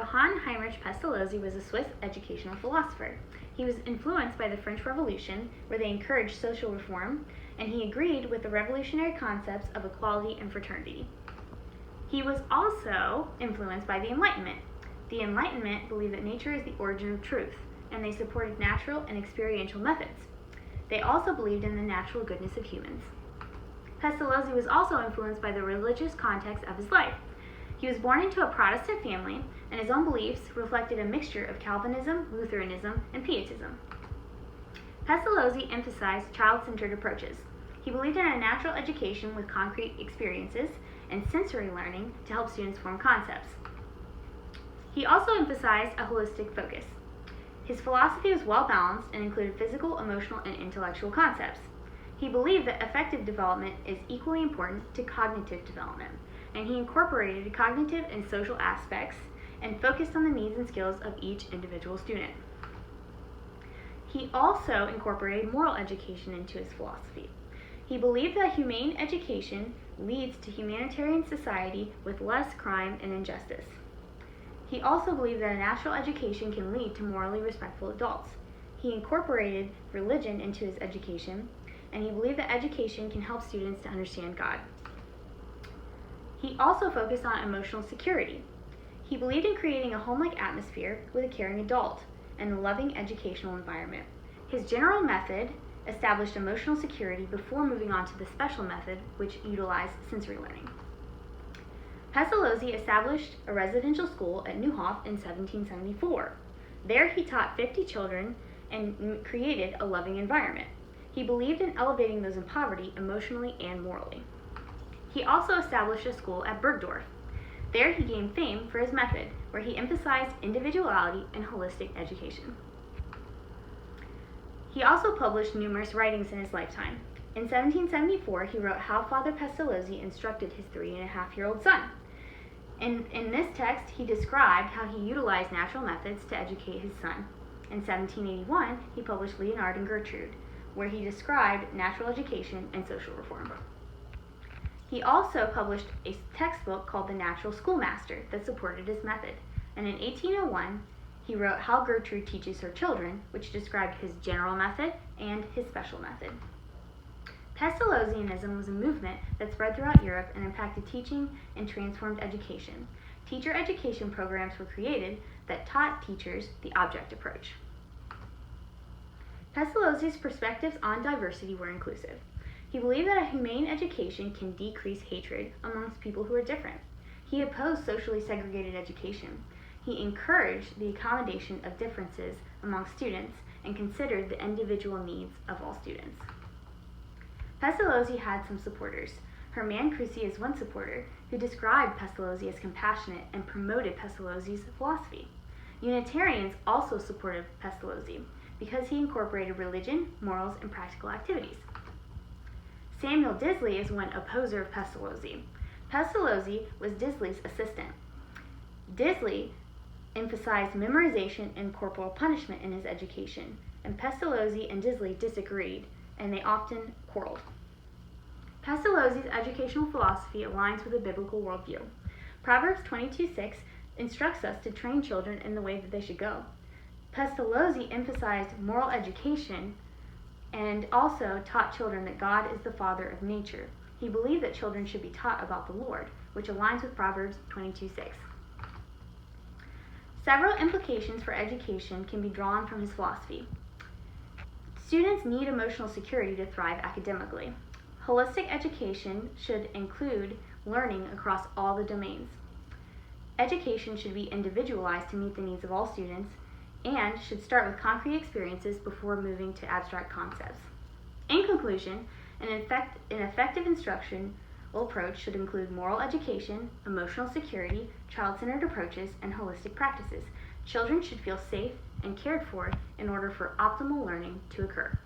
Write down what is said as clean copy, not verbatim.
Johann Heinrich Pestalozzi was a Swiss educational philosopher. He was influenced by the French Revolution, where they encouraged social reform, and he agreed with the revolutionary concepts of equality and fraternity. He was also influenced by the Enlightenment. The Enlightenment believed that nature is the origin of truth, and they supported natural and experiential methods. They also believed in the natural goodness of humans. Pestalozzi was also influenced by the religious context of his life. He was born into a Protestant family, and his own beliefs reflected a mixture of Calvinism, Lutheranism, and Pietism. Pestalozzi emphasized child-centered approaches. He believed in a natural education with concrete experiences and sensory learning to help students form concepts. He also emphasized a holistic focus. His philosophy was well-balanced and included physical, emotional, and intellectual concepts. He believed that affective development is equally important to cognitive development, and he incorporated cognitive and social aspects and focused on the needs and skills of each individual student. He also incorporated moral education into his philosophy. He believed that humane education leads to humanitarian society with less crime and injustice. He also believed that a natural education can lead to morally respectful adults. He incorporated religion into his education, and he believed that education can help students to understand God. He also focused on emotional security. He believed in creating a home-like atmosphere with a caring adult and a loving educational environment. His general method established emotional security before moving on to the special method, which utilized sensory learning. Pestalozzi established a residential school at Neuhof in 1774. There he taught 50 children and created a loving environment. He believed in elevating those in poverty emotionally and morally. He also established a school at Bergdorf. There he gained fame for his method, where he emphasized individuality and holistic education. He also published numerous writings in his lifetime. In 1774, he wrote How Father Pestalozzi Instructed His 3.5-year-old Son. In this text, he described how he utilized natural methods to educate his son. In 1781, he published Leonard and Gertrude, where he described natural education and social reform. He also published a textbook called The Natural Schoolmaster that supported his method. And in 1801, he wrote How Gertrude Teaches Her Children, which described his general method and his special method. Pestalozzianism was a movement that spread throughout Europe and impacted teaching and transformed education. Teacher education programs were created that taught teachers the object approach. Pestalozzi's perspectives on diversity were inclusive. He believed that a humane education can decrease hatred amongst people who are different. He opposed socially segregated education. He encouraged the accommodation of differences among students and considered the individual needs of all students. Pestalozzi had some supporters. Hermann Kruse is one supporter who described Pestalozzi as compassionate and promoted Pestalozzi's philosophy. Unitarians also supported Pestalozzi because he incorporated religion, morals, and practical activities. Samuel Disley is one opposer of Pestalozzi. Pestalozzi was Disley's assistant. Disley emphasized memorization and corporal punishment in his education, and Pestalozzi and Disley disagreed, and they often quarreled. Pestalozzi's educational philosophy aligns with a biblical worldview. Proverbs 22:6 instructs us to train children in the way that they should go. Pestalozzi emphasized moral education and also taught children that God is the father of nature. He believed that children should be taught about the Lord, which aligns with Proverbs 22:6. Several implications for education can be drawn from his philosophy. Students need emotional security to thrive academically. Holistic education should include learning across all the domains. Education should be individualized to meet the needs of all students and should start with concrete experiences before moving to abstract concepts. In conclusion, an effective instructional approach should include moral education, emotional security, child-centered approaches, and holistic practices. Children should feel safe and cared for in order for optimal learning to occur.